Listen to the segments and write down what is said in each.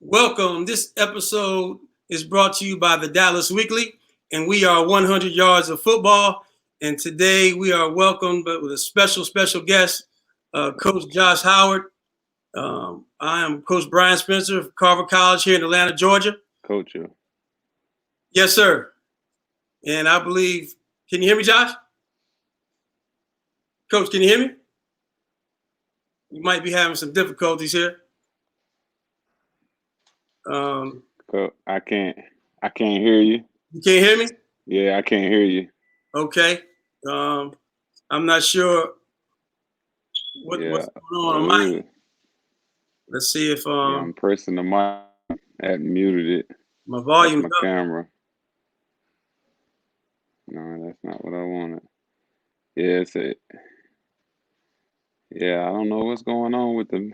Welcome. This episode is brought to you by the Dallas Weekly, and we are 100 Yards of Football. And today we are welcomed with a special guest, Coach Josh Howard. I am Coach Bryan Spencer of Carver College here in Atlanta, Georgia. Coach you. Yes, sir. And I believe, can you hear me, Josh? Coach, can you hear me? We might be having some difficulties here. I can't hear you. You can't hear me? Yeah, I can't hear you. Okay. I'm not sure what's going on my end. Let's see if I'm pressing the mic. I hadn't muted it. My volume my camera. No, that's not what I wanted. Yeah, it's it. Yeah, I don't know what's going on with them.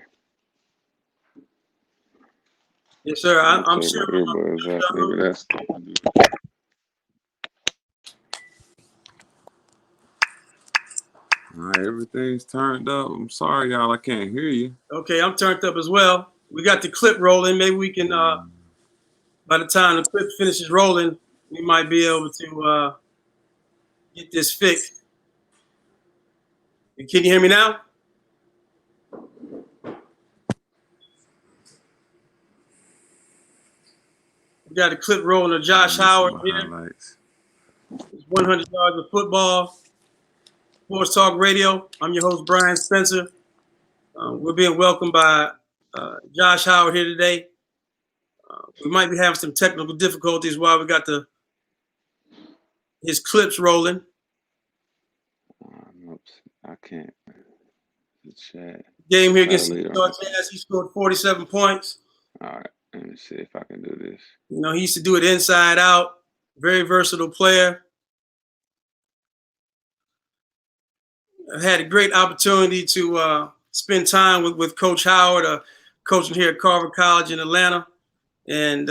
Yes, sir. I'm sure. Maybe that's. All right, everything's turned up. I'm sorry, y'all. I can't hear you. Okay, I'm turned up as well. We got the clip rolling. Maybe we can, by the time the clip finishes rolling, we might be able to get this fixed. Can you hear me now? We got a clip rolling of Josh Howard here. It's 100 Yards of Football. Sports Talk Radio. I'm your host, Bryan Spencer. We're being welcomed by Josh Howard here today. We might be having some technical difficulties while we got his clips rolling. I can't. Game here against the Utah Jazz. He scored 47 points. All right, let me see if I can do this. You know, he used to do it inside out. Very versatile player. I had a great opportunity to spend time with Coach Howard, coaching here at Carver College in Atlanta. And,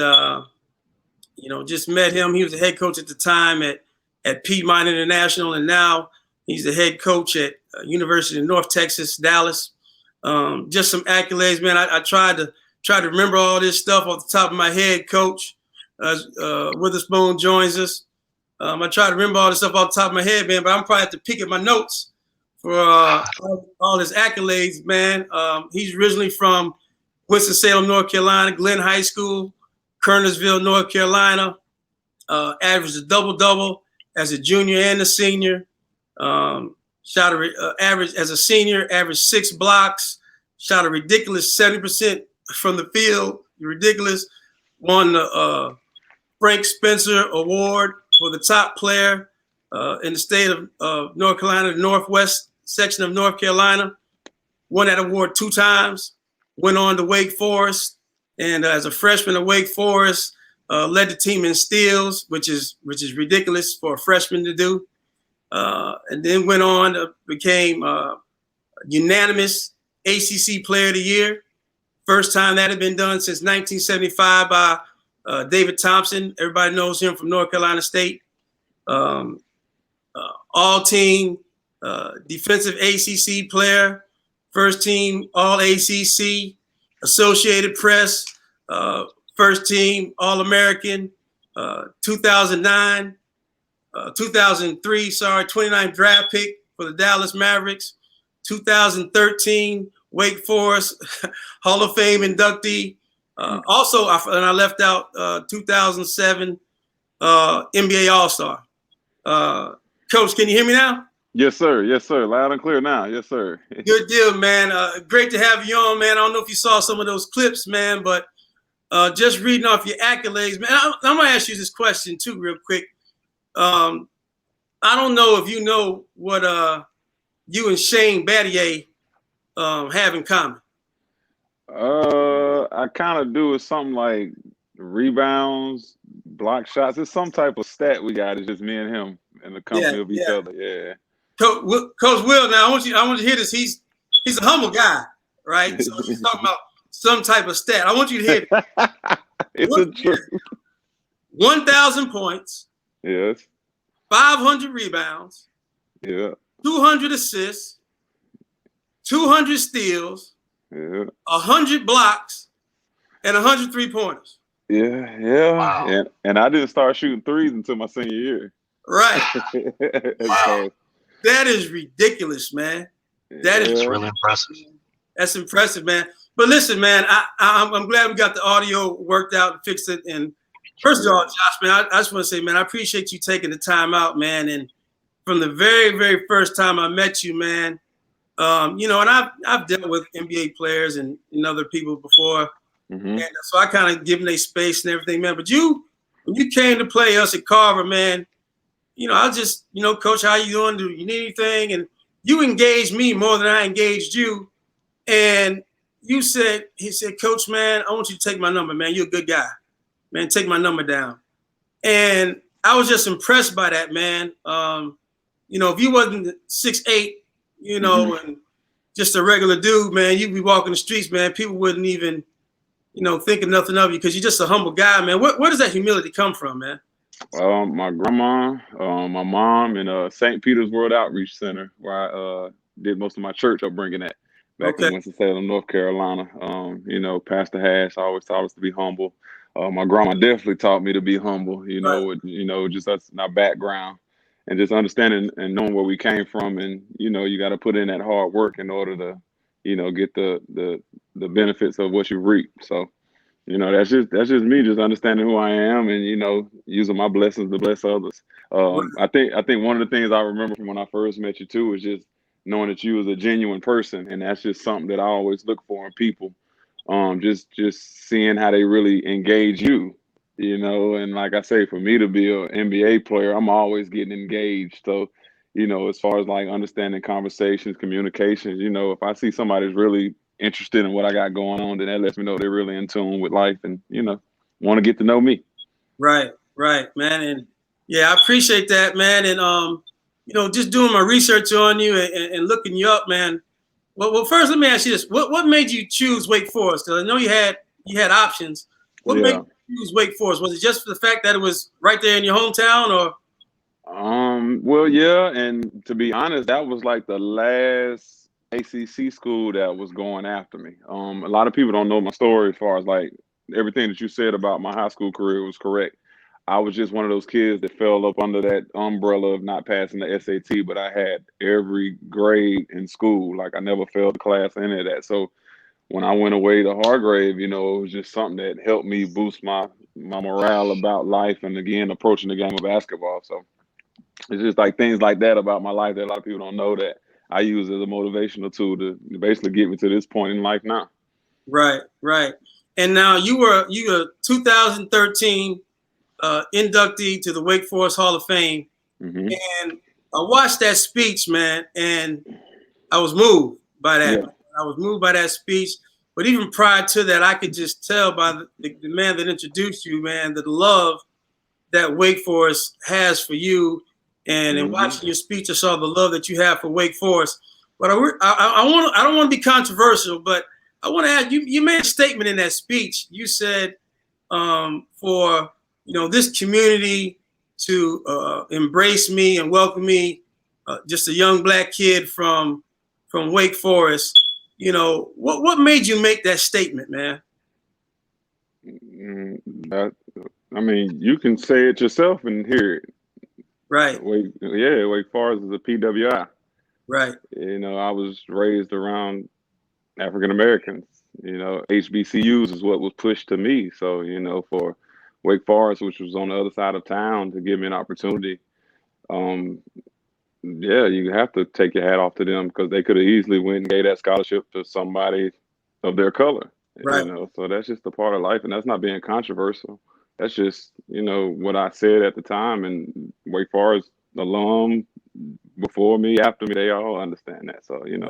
just met him. He was the head coach at the time at Piedmont International, and now he's the head coach at University of North Texas, Dallas. Just some accolades, man. I tried to remember all this stuff off the top of my head, Coach. Witherspoon joins us. I try to remember all this stuff off the top of my head, man, but I'm probably have to pick at my notes for all his accolades, man. He's originally from Winston-Salem, North Carolina, Glenn High School, Kernersville, North Carolina. Averaged a double-double as a junior and a senior. Average as a senior, averaged 6 blocks. Shot a ridiculous 70% from the field. Ridiculous. Won the Frank Spencer Award for the top player in the state of North Carolina, the Northwest section of North Carolina. Won that award 2 times. Went on to Wake Forest, and as a freshman at Wake Forest, led the team in steals, which is ridiculous for a freshman to do. And then went on to became unanimous ACC Player of the Year. First time that had been done since 1975 by David Thompson. Everybody knows him from North Carolina State. All-team defensive ACC player, first team All-ACC, Associated Press, first team All-American, 2003, 29th draft pick for the Dallas Mavericks, 2013 Wake Forest Hall of Fame inductee. Also, I left out 2007 NBA All-Star. Coach, can you hear me now? Yes, sir. Yes, sir. Loud and clear now. Yes, sir. Good deal, man. Great to have you on, man. I don't know if you saw some of those clips, man, but just reading off your accolades, man. I'm going to ask you this question, too, real quick. I don't know if you know what you and Shane Battier have in common. I kind of do. It's something like rebounds, block shots. It's some type of stat we got. It's just me and him in the company of each other. Yeah. Coach Will, now I want you to hear this. He's a humble guy, right? So he's talking about some type of stat. I want you to hear it. It's a truth. 1,000 points. Yes. 500 rebounds. Yeah. 200 assists. 200 steals. Yeah. 100 blocks. and 100 3-pointers. Yeah, yeah. Wow. And I didn't start shooting threes until my senior year. Right. Wow. So, That is ridiculous, man. That is That's yeah. really impressive. That's impressive, man. But listen, man, I'm glad we got the audio worked out and fixed it. And first of all, Josh, man, I just want to say, man, I appreciate you taking the time out, man. And from the very, very first time I met you, man, you know, and I've dealt with NBA players and other people before, and so I kind of given they space and everything, man. But when you came to play us at Carver, man, you know, I was just, you know, Coach, how you doing? Do you need anything? And you engaged me more than I engaged you. And he said, Coach, man, I want you to take my number, man. You're a good guy, man. Take my number down. And I was just impressed by that, man. You know, if you wasn't 6'8", you know, and just a regular dude, man, you'd be walking the streets, man. People wouldn't even, you know, think of nothing of you because you're just a humble guy, man. Where does that humility come from, man? My grandma, my mom, and St. Peter's World Outreach Center, where I did most of my church upbringing at back in Winston-Salem, North Carolina. You know, Pastor Hash always taught us to be humble. My grandma definitely taught me to be humble. You know, just us, our background, and just understanding and knowing where we came from, and you know, you got to put in that hard work in order to, you know, get the benefits of what you reap. So. You know, that's just me, just understanding who I am, and you know, using my blessings to bless others. I think one of the things I remember from when I first met you too is just knowing that you was a genuine person, and that's just something that I always look for in people. Just seeing how they really engage you, you know, and like I say, for me to be an NBA player, I'm always getting engaged. So, you know, as far as like understanding conversations, communications, you know, if I see somebody's really interested in what I got going on, then that lets me know they're really in tune with life and, you know, want to get to know me. Right, man. And yeah, I appreciate that, man. And you know, just doing my research on you and looking you up, man. Well, first let me ask you this: what made you choose Wake Forest? Because I know you had options. What made you choose Wake Forest? Was it just for the fact that it was right there in your hometown, or? Well, yeah, and to be honest, that was like the last ACC school that was going after me. A lot of people don't know my story as far as like everything that you said about my high school career was correct. I was just one of those kids that fell up under that umbrella of not passing the SAT, but I had every grade in school. Like I never failed a class, any of that. So when I went away to Hargrave, you know, it was just something that helped me boost my morale about life and again approaching the game of basketball. So it's just like things like that about my life that a lot of people don't know that I use as a motivational tool to basically get me to this point in life now. Right. And now you were 2013 inductee to the Wake Forest Hall of Fame, and I watched that speech, man, and I was moved by that. Yeah. I was moved by that speech. But even prior to that, I could just tell by the man that introduced you, man, the love that Wake Forest has for you. And in watching your speech, I saw the love that you have for Wake Forest. But I don't want to be controversial, but I want to add, you made a statement in that speech. You said for this community to embrace me and welcome me, just a young black kid from Wake Forest. You know, what made you make that statement, man? I mean, you can say it yourself and hear it. Right. Wake Forest is a PWI. Right. You know, I was raised around African Americans. You know, HBCUs is what was pushed to me. So, you know, for Wake Forest, which was on the other side of town, to give me an opportunity, yeah, you have to take your hat off to them because they could have easily went and gave that scholarship to somebody of their color. Right. You know, so that's just a part of life, and that's not being controversial. That's just, you know, what I said at the time, and Wake Forest alum before me, after me, they all understand that. So, you know,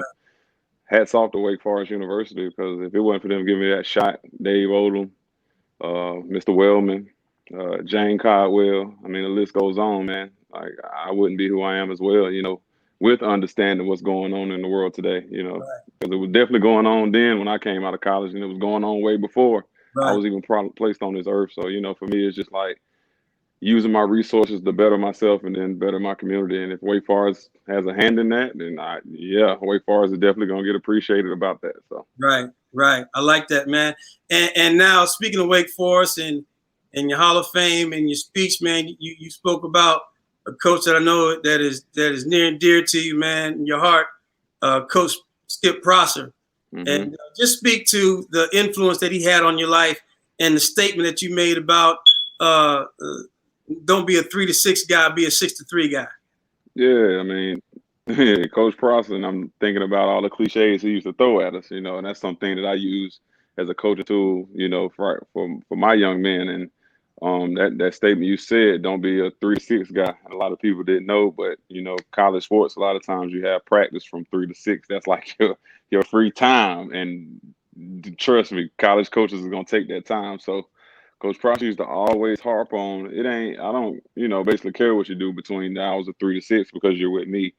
hats off to Wake Forest University, because if it wasn't for them giving me that shot, Dave Odom, Mr. Wellman, Jane Caldwell, I mean, the list goes on, man. Like, I wouldn't be who I am as well, you know, with understanding what's going on in the world today, you know, because it was definitely going on then when I came out of college, and it was going on way before I was even placed on this earth. So, you know, for me, it's just like, using my resources to better myself and then better my community. And if Wake Forest has a hand in that, then Wake Forest is definitely gonna get appreciated about that. So right. I like that, man. And now speaking of Wake Forest and your Hall of Fame and your speech, man, you spoke about a coach that I know that is near and dear to you, man, in your heart, Coach Skip Prosser. mm-hmm. And just speak to the influence that he had on your life and the statement that you made about don't be a 3 to 6 guy, be a 6 to 3 guy. Yeah, I mean, Coach Prosser, and I'm thinking about all the cliches he used to throw at us, and that's something that I use as a coaching tool, for my young men. And that statement you said, don't be a 3 to 6 guy. A lot of people didn't know, but college sports, a lot of times you have practice from 3 to 6. That's like your free time, and trust me, college coaches are gonna take that time. So Coach Prosser used to always harp on I don't, basically care what you do between the hours of 3 to 6 because you're with me.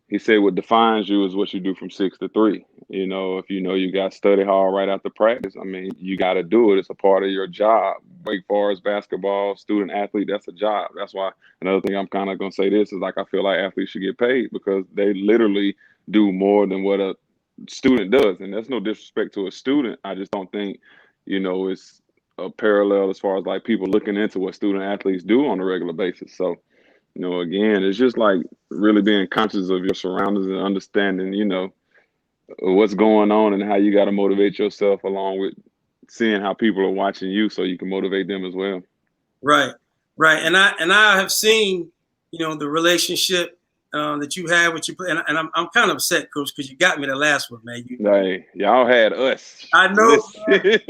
He said what defines you is what you do from 6 to 3. If you got study hall right after practice, I mean, you got to do it. It's a part of your job. Wake Forest basketball, student athlete, that's a job. That's why another thing I'm kind of going to say this is like I feel like athletes should get paid because they literally do more than what a student does. And that's no disrespect to a student. I just don't think, it's a parallel as far as like people looking into what student athletes do on a regular basis. So, again, it's just like really being conscious of your surroundings and understanding, what's going on and how you got to motivate yourself along with seeing how people are watching you so you can motivate them as well. Right. And I have seen, the relationship that you have with your and I'm kind of upset, Coach, because you got me the last one, man. Hey, y'all had us. I know. It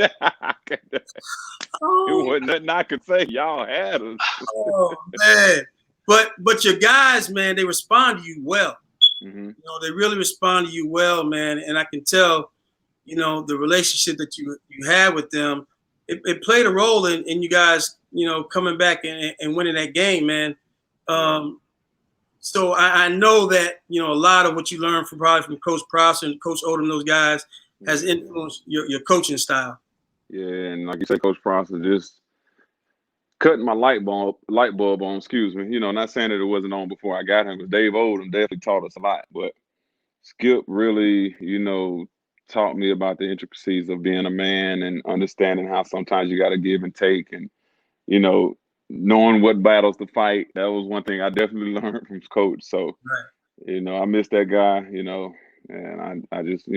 wasn't nothing I could say. Y'all had us. Oh man. But your guys, man, they respond to you well. Mm-hmm. They really respond to you well, man. And I can tell, the relationship that you had with them, it played a role in you guys, coming back and winning that game, man. So I know that, a lot of what you learned from Coach Prosser and Coach Odom, those guys, has influenced your coaching style. Yeah, and like you said, Coach Prosser just cutting my light bulb on, excuse me. Not saying that it wasn't on before I got him, but Dave Odom definitely taught us a lot. But Skip really, taught me about the intricacies of being a man and understanding how sometimes you got to give and take and, knowing what battles to fight. That was one thing I definitely learned from Coach. So, I miss that guy, and I just,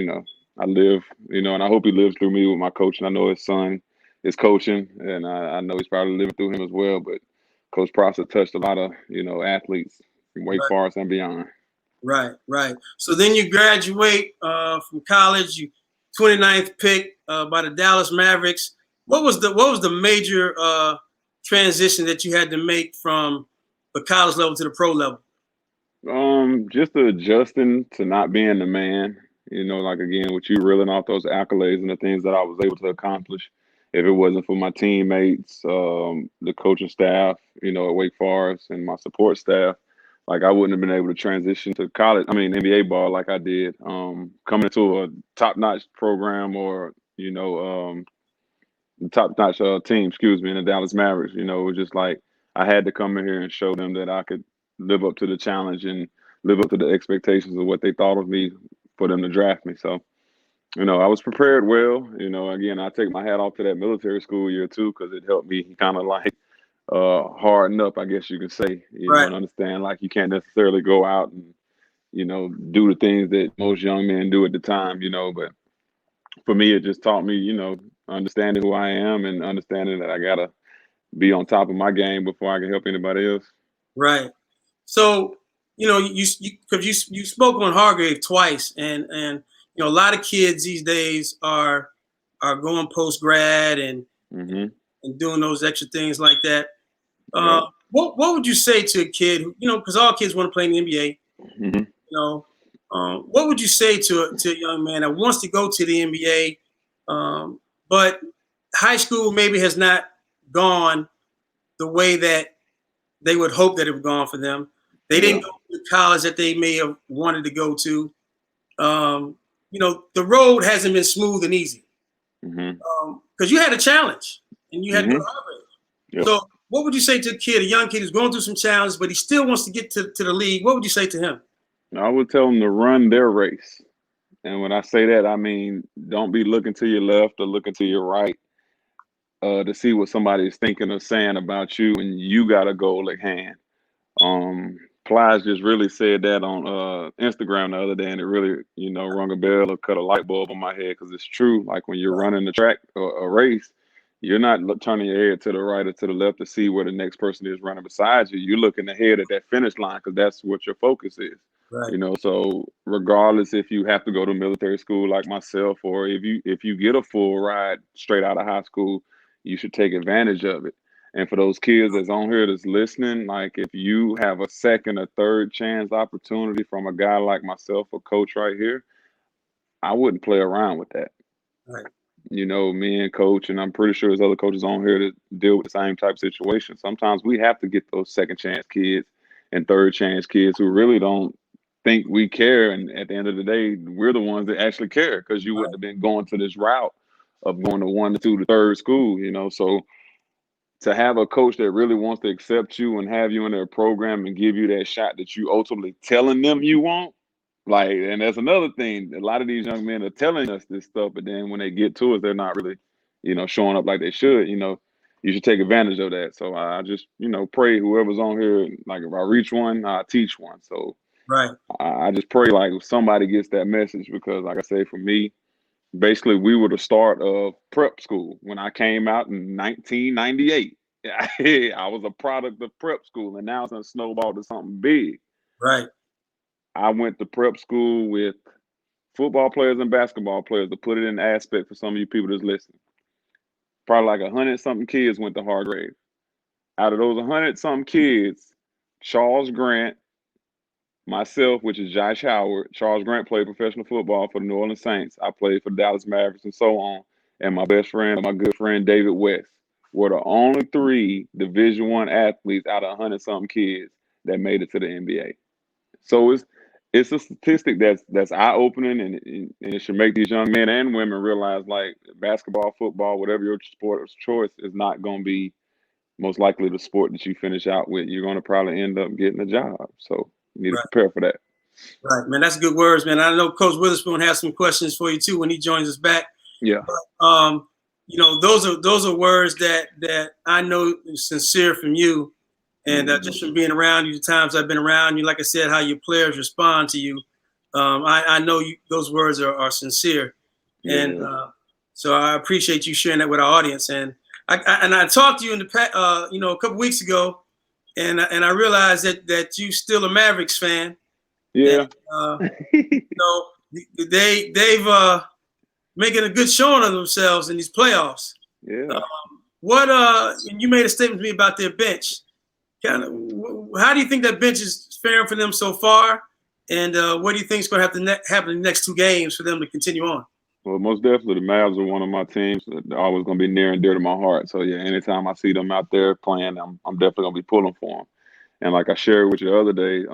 I live, and I hope he lives through me with my coaching. I know his son is coaching, and I know he's probably living through him as well. But Coach Prosser touched a lot of, athletes from Wake Forest and beyond. Right. So then you graduate from college. You 29th pick by the Dallas Mavericks. What was the major transition that you had to make from the college level to the pro level? Just adjusting to not being the man. Like again, with you reeling off those accolades and the things that I was able to accomplish. If it wasn't for my teammates, the coaching staff, at Wake Forest and my support staff, like I wouldn't have been able to transition to NBA ball like I did. Coming into a top-notch program or, top-notch team, in the Dallas Mavericks, it was just like I had to come in here and show them that I could live up to the challenge and live up to the expectations of what they thought of me for them to draft me. So, I was prepared well. Again, I take my hat off to that military school year too, because it helped me kind of like harden up, I guess you could say, and understand like you can't necessarily go out and, do the things that most young men do at the time, but for me, it just taught me, understanding who I am and understanding that I gotta be on top of my game before I can help anybody else. Right. So, you spoke on Hargrave twice, and a lot of kids these days are going post grad and doing those extra things like that. What would you say to a kid who, because all kids want to play in the NBA, what would you say to a young man that wants to go to the NBA, but high school maybe has not gone the way that they would hope that it would gone for them? They didn't go to the college that they may have wanted to go to. The road hasn't been smooth and easy because you had a challenge and you had to go to Harvard. So what would you say to a young kid who's going through some challenges, but he still wants to get to the league? What would you say to him? I would tell them to run their race. And when I say that, I mean, don't be looking to your left or looking to your right to see what somebody is thinking or saying about you, and you got a goal at hand. Plies just really said that on Instagram the other day, and it really, rung a bell or cut a light bulb on my head because it's true. Like when you're running the track or a race, you're not turning your head to the right or to the left to see where the next person is running beside you. You're looking ahead at that finish line because that's what your focus is. Right. So regardless if you have to go to military school like myself, or if you get a full ride straight out of high school, you should take advantage of it. And for those kids that's on here that's listening, like if you have a second or third chance opportunity from a guy like myself, a coach right here, I wouldn't play around with that. Right. Me and coach, and I'm pretty sure there's other coaches on here that deal with the same type of situation. Sometimes we have to get those second chance kids and third chance kids who really don't think we care. And at the end of the day, we're the ones that actually care because you wouldn't have been going to this route of going to 1 to 2 to third school, So to have a coach that really wants to accept you and have you in their program and give you that shot that you ultimately telling them you want, and that's another thing. A lot of these young men are telling us this stuff, but then when they get to us, they're not really, showing up like they should. You should take advantage of that. So I just, pray whoever's on here, like if I reach one, I teach one. So right. I just pray like if somebody gets that message because, like I say, for me, basically we were the start of prep school when I came out in 1998. I was a product of prep school, and now it's gonna snowball to something big. Right. I went to prep school with football players and basketball players, to put it in aspect for some of you people that's listening. Probably like 100-something kids went to Hargrave. Out of those 100-something kids, Charles Grant, myself, which is Josh Howard, Charles Grant played professional football for the New Orleans Saints. I played for the Dallas Mavericks and so on. And my best friend, my good friend David West, were the only 3 Division I athletes out of 100-something kids that made it to the NBA. So it's a statistic that's eye-opening, and it should make these young men and women realize, like, basketball, football, whatever your sport of choice is not going to be most likely the sport that you finish out with. You're going to probably end up getting a job. So you need to prepare for that. Right, man. That's good words, man. I know Coach Witherspoon has some questions for you too when he joins us back. Yeah. But, those are words that I know is sincere from you. And just from being around you, the times I've been around you, like I said, how your players respond to you, I know those words are sincere, and so I appreciate you sharing that with our audience. And I talked to you in the a couple weeks ago, and I realized that you still a Mavericks fan. Yeah. And, they've making a good showing of themselves in these playoffs. Yeah. And you made a statement to me about their bench. How do you think that bench is faring for them so far? And what do you think is going to have to happen in the next 2 games for them to continue on? Well, most definitely, the Mavs are one of my teams that are always going to be near and dear to my heart. So, yeah, anytime I see them out there playing, I'm definitely going to be pulling for them. And like I shared with you the other day,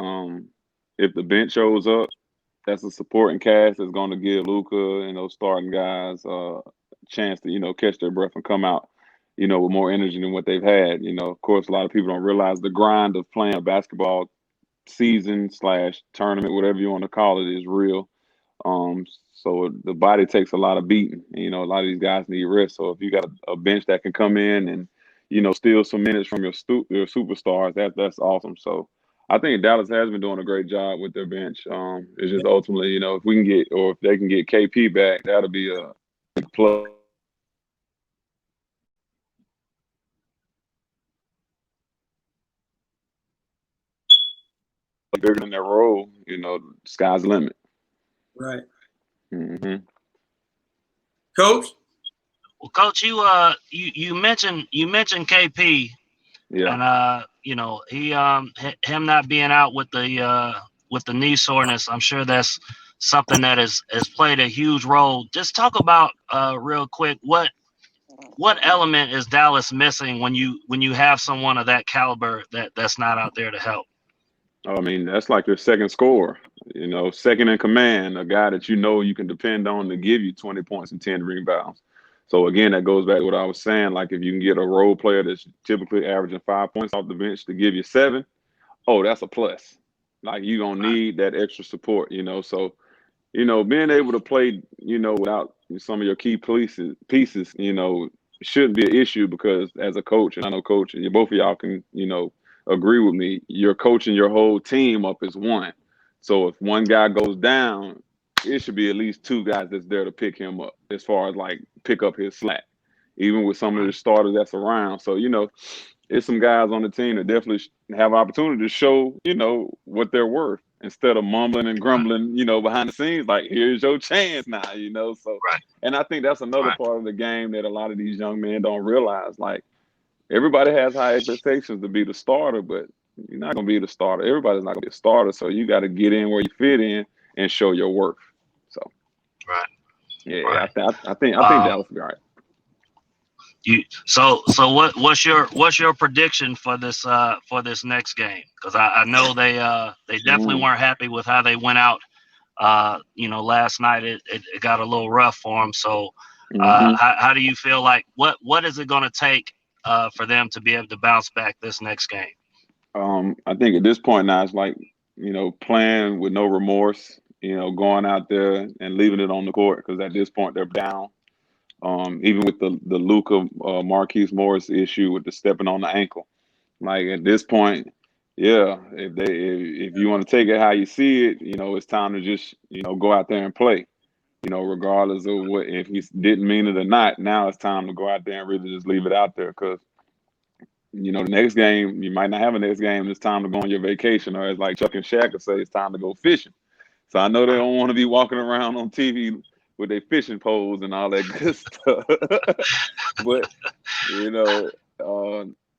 if the bench shows up, that's a supporting cast that's going to give Luka and those starting guys a chance to, catch their breath and come out, with more energy than what they've had. Of course, a lot of people don't realize the grind of playing a basketball season / tournament, whatever you want to call it, is real. So the body takes a lot of beating. And, a lot of these guys need rest. So if you got a bench that can come in and, steal some minutes from your superstars, that's awesome. So I think Dallas has been doing a great job with their bench. It's just ultimately, if we can get, or if they can get KP back, that'll be a big plus. Bigger than their role, sky's the limit. Right. Mm-hmm. Coach? Well, Coach, you mentioned KP. Yeah. And he him not being out with the knee soreness, I'm sure that's something that has played a huge role. Just talk about real quick what element is Dallas missing when you have someone of that caliber that's not out there to help? I mean, that's like your second scorer, second in command, a guy that you can depend on to give you 20 points and 10 rebounds. So again, that goes back to what I was saying. Like if you can get a role player that's typically averaging 5 points off the bench to give you 7, oh, that's a plus. Like you gonna need that extra support, So, being able to play, without some of your key pieces, shouldn't be an issue because as a coach, and I know coach, and both of y'all can, agree with me, you're coaching your whole team up as one. So if one guy goes down, it should be at least 2 guys that's there to pick him up as far as like pick up his slack, even with some of the starters that's around. So, it's some guys on the team that definitely have opportunity to show, what they're worth instead of mumbling and grumbling, behind the scenes, like, here's your chance now, So, and I think that's another part of the game that a lot of these young men don't realize. Like, everybody has high expectations to be the starter, but you're not going to be the starter. Everybody's not going to be a starter. So you got to get in where you fit in and show your worth. So, yeah, I think Dallas will be all right. So what's your prediction for this next game? Because I know they definitely weren't happy with how they went out. Last night it got a little rough for them. So how do you feel like what is it going to take for them to be able to bounce back this next game? I think at this point now it's like, playing with no remorse, going out there and leaving it on the court because at this point they're down. Even with the Luka Marquise Morris issue with the stepping on the ankle, like at this point, yeah, if you want to take it how you see it, it's time to just go out there and play, regardless of what, if he didn't mean it or not. Now it's time to go out there and really just leave it out there because the next game you might not have a next game. It's time to go on your vacation, or as like Chuck and Shaq would say, it's time to go fishing. So I know they don't want to be walking around on TV with their fishing poles and all that good stuff. But,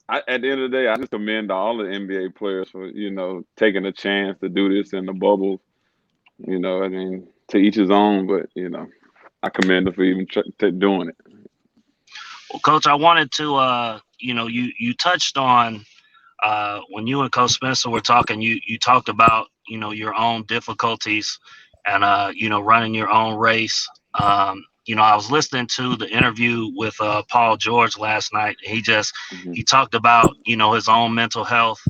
at the end of the day, I just commend all the NBA players for, taking a chance to do this in the bubble. I mean, to each his own, but, I commend them for even doing it. Well, Coach, I wanted to, you touched on when you and Coach Spencer were talking, you talked about, your own difficulties and, running your own race. I was listening to the interview with Paul George last night. He talked about, his own mental health,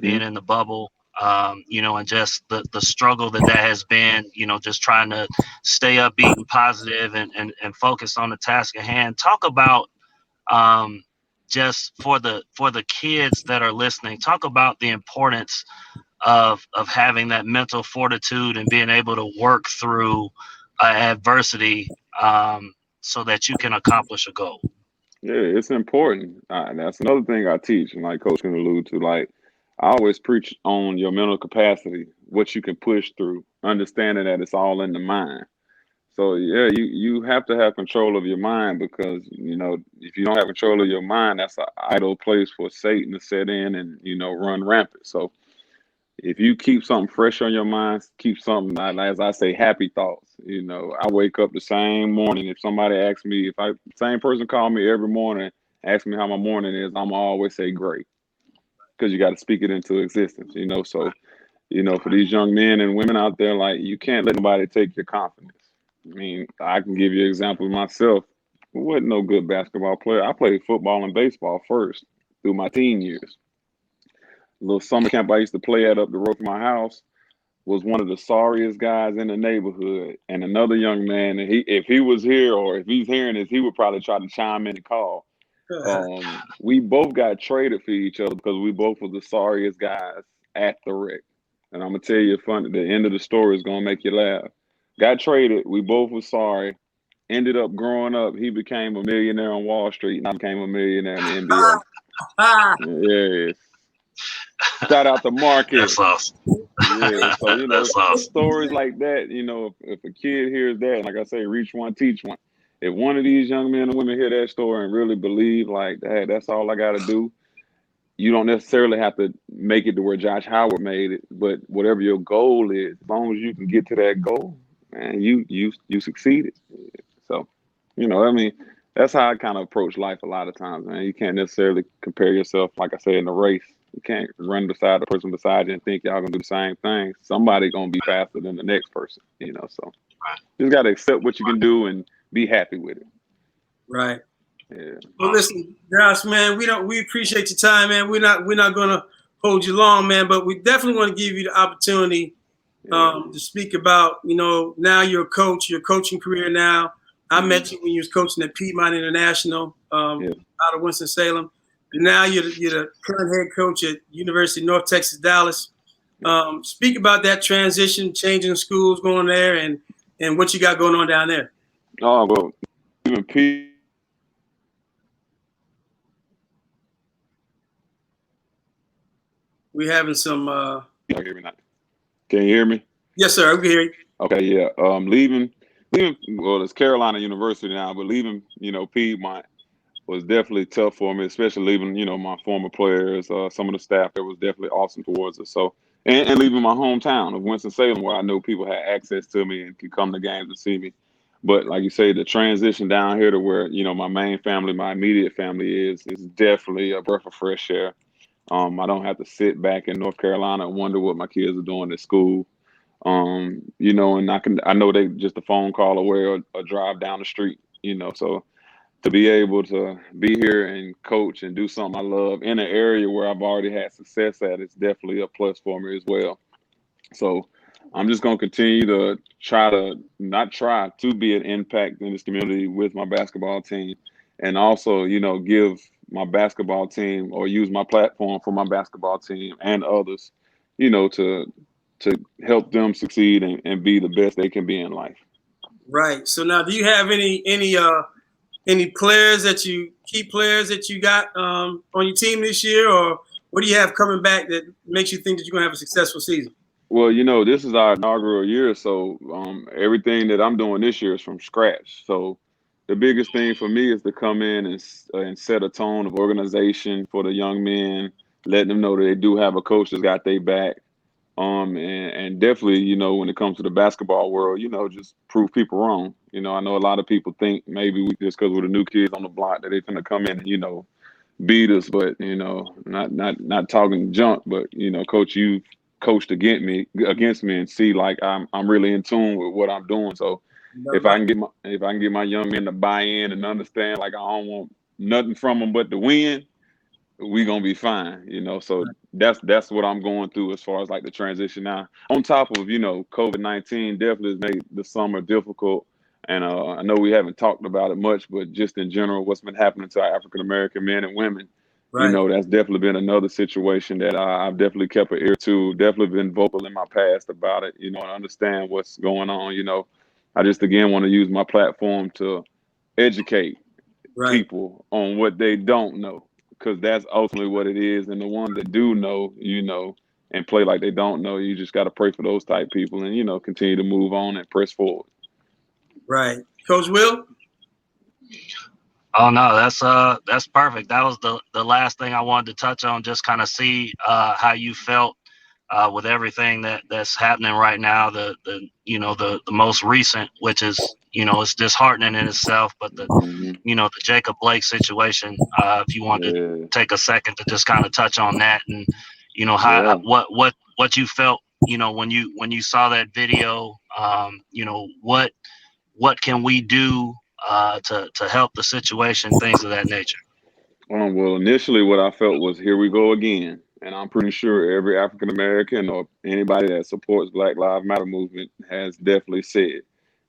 being in the bubble, and just the struggle that has been, just trying to stay upbeat and positive and focus on the task at hand. Talk about just for the kids that are listening, talk about the importance of having that mental fortitude and being able to work through adversity so that you can accomplish a goal. Yeah, it's important. That's another thing I teach, and like Coach can allude to. Like, I always preach on your mental capacity, what you can push through, understanding that it's all in the mind. So yeah, you have to have control of your mind because if you don't have control of your mind, that's an idle place for Satan to set in and run rampant. So if you keep something fresh on your mind, keep something, as I say, happy thoughts. I wake up the same morning. If somebody asks me, same person call me every morning, ask me how my morning is, I'm always say great, because you got to speak it into existence. So for these young men and women out there, like, you can't let nobody take your confidence. I mean, I can give you an example of myself. I wasn't no good basketball player. I played football and baseball first through my teen years. A little summer camp I used to play at up the road from my house was one of the sorriest guys in the neighborhood. And another young man, and if he was here or if he's hearing this, he would probably try to chime in and call. We both got traded for each other because we both were the sorriest guys at the rec. And I'm going to tell you the end of the story is going to make you laugh. Got traded. We both were sorry. Ended up growing up. He became a millionaire on Wall Street, and I became a millionaire in the NBA. Yes. Shout out to Marcus. That's awesome. Yeah. So, That's awesome. Stories like that, if a kid hears that, like I say, reach one, teach one. If one of these young men and women hear that story and really believe like, hey, that's all I got to do, you don't necessarily have to make it to where Josh Howard made it, but whatever your goal is, as long as you can get to that goal, man, you succeeded. So, I mean, that's how I kind of approach life a lot of times, man. You can't necessarily compare yourself, like I said, in the race. You can't run beside the person beside you and think y'all gonna do the same thing. Somebody gonna be faster than the next person, So you just gotta accept what you can do and be happy with it. Right. Yeah. Well, listen, Josh, man, we appreciate your time, man. We're not gonna hold you long, man, but we definitely want to give you the opportunity to speak about, now you're a coach, your coaching career now. I met you when you was coaching at Piedmont International out of Winston-Salem. And now you're the current head coach at University of North Texas, Dallas. Speak about that transition, changing schools, going there, and what you got going on down there. Oh, well, even P. We having some. Can you hear me? Yes, sir. We can hear you. Okay, yeah. Leaving. Well, it's Carolina University now, but leaving, Piedmont was definitely tough for me, especially leaving, my former players, some of the staff that was definitely awesome towards us. So, and leaving my hometown of Winston-Salem, where I know people had access to me and could come to games and see me. But like you say, the transition down here to where, my main family, my immediate family is definitely a breath of fresh air. I don't have to sit back in North Carolina and wonder what my kids are doing at school. And I know they just a phone call away or a drive down the street, so to be able to be here and coach and do something I love in an area where I've already had success at, it's definitely a plus for me as well. So I'm just going to continue to try to be an impact in this community with my basketball team, and also, give my basketball team or use my platform for my basketball team and others, to help them succeed and be the best they can be in life. Right. So now, do you have any players key players that you got on your team this year, or what do you have coming back that makes you think that you're going to have a successful season? Well, this is our inaugural year, so everything that I'm doing this year is from scratch. So the biggest thing for me is to come in and set a tone of organization for the young men, letting them know that they do have a coach that's got their back. And definitely, when it comes to the basketball world, just prove people wrong. I know a lot of people think maybe just because we're the new kids on the block that they're going to come in and, beat us, but, not talking junk, but, coach, you coached against me and see like I'm really in tune with what I'm doing. So if I can get my young men to buy in and understand, like I don't want nothing from them but to win, we gonna be fine, So that's what I'm going through as far as like the transition now. On top of COVID-19 definitely has made the summer difficult, and I know we haven't talked about it much, but just in general, what's been happening to our African American men and women, Right. That's definitely been another situation that I've definitely kept an ear to. Definitely been vocal in my past about it, and understand what's going on. I just again want to use my platform to educate people on what they don't know, because that's ultimately what it is. And the ones that do know, and play like they don't know, you just got to pray for those type people and, continue to move on and press forward. Right. Coach Will? Oh no, that's perfect. That was the last thing I wanted to touch on. Just kind of see how you felt with everything that's happening right now. The most recent, which is it's disheartening in itself, but the Jacob Blake situation. If you want to take a second to just kind of touch on that, and how what you felt, when you saw that video, what can we do to help the situation, things of that nature. Well, initially what I felt was, here we go again. And I'm pretty sure every African American or anybody that supports Black Lives Matter movement has definitely said.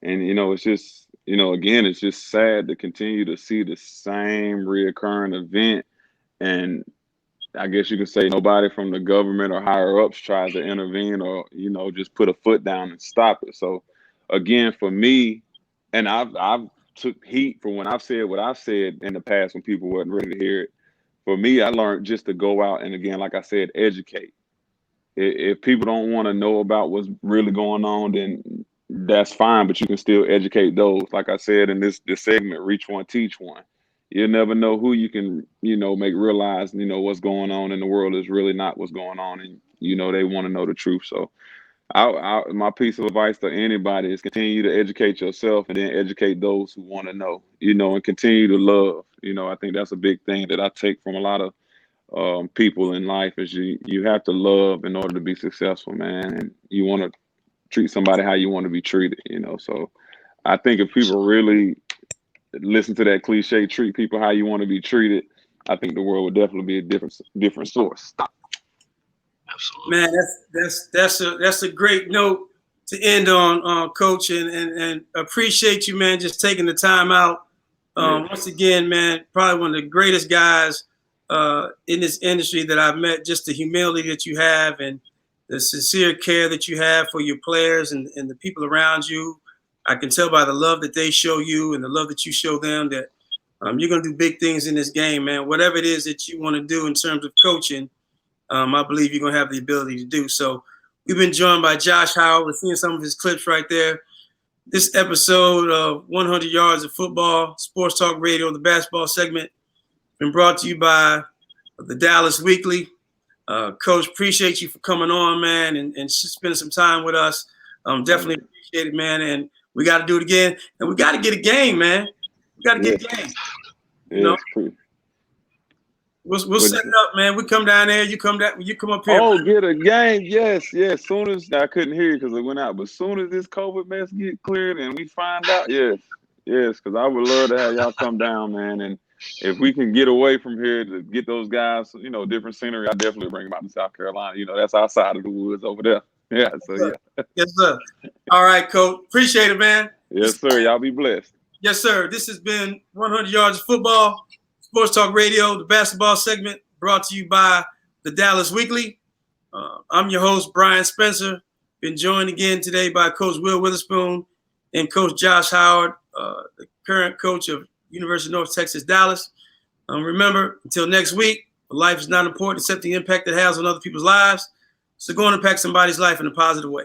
And, it's just, again, it's just sad to continue to see the same reoccurring event. And I guess you could say nobody from the government or higher ups tries to intervene or, just put a foot down and stop it. So again, for me, and I've took heat for when I've said what I've said in the past when people weren't ready to hear it. For me, I learned just to go out and, again, like I said, educate. If people don't want to know about what's really going on, then that's fine, but you can still educate those. Like I said in this segment, reach one, teach one. You'll never know who you can, make realize, what's going on in the world is really not what's going on, and they want to know the truth. So my piece of advice to anybody is continue to educate yourself and then educate those who want to know, and continue to love. I think that's a big thing that I take from a lot of people in life is you have to love in order to be successful, man. And you want to treat somebody how you want to be treated, So I think if people really listen to that cliche, treat people how you want to be treated, I think the world would definitely be a different source. Stop. Absolutely. Man, that's a great note to end on, Coach, and appreciate you, man, just taking the time out. Once again, man, probably one of the greatest guys in this industry that I've met. Just the humility that you have and the sincere care that you have for your players and the people around you. I can tell by the love that they show you and the love that you show them that you're going to do big things in this game, man. Whatever it is that you want to do in terms of coaching, I believe you're going to have the ability to do. So we've been joined by Josh Howard. We're seeing some of his clips right there. This episode of 100 Yards of Football, Sports Talk Radio, the basketball segment, been brought to you by the Dallas Weekly. Coach, appreciate you for coming on, man, and spending some time with us. Definitely appreciate it, man. And we got to do it again. And we got to get a game, man. We got to get a game. You know? We'll set it up, man. We come down there. You come up here. Oh, get a game. Yes. Soon as I couldn't hear you because it went out, but soon as this COVID mess get cleared and we find out, yes, because I would love to have y'all come down, man. And if we can get away from here to get those guys, different scenery, I definitely bring them out to South Carolina. That's our side of the woods over there. Yeah. So yeah. Yes, sir. All right, Coach. Appreciate it, man. Yes, sir. Y'all be blessed. Yes, sir. This has been 100 Yards of Football, Sports Talk Radio, the basketball segment, brought to you by the Dallas Weekly. I'm your host, Bryan Spencer. Been joined again today by Coach Will Witherspoon and Coach Josh Howard, the current coach of University of North Texas, Dallas. Remember, until next week, life is not important except the impact it has on other people's lives. So go and impact somebody's life in a positive way.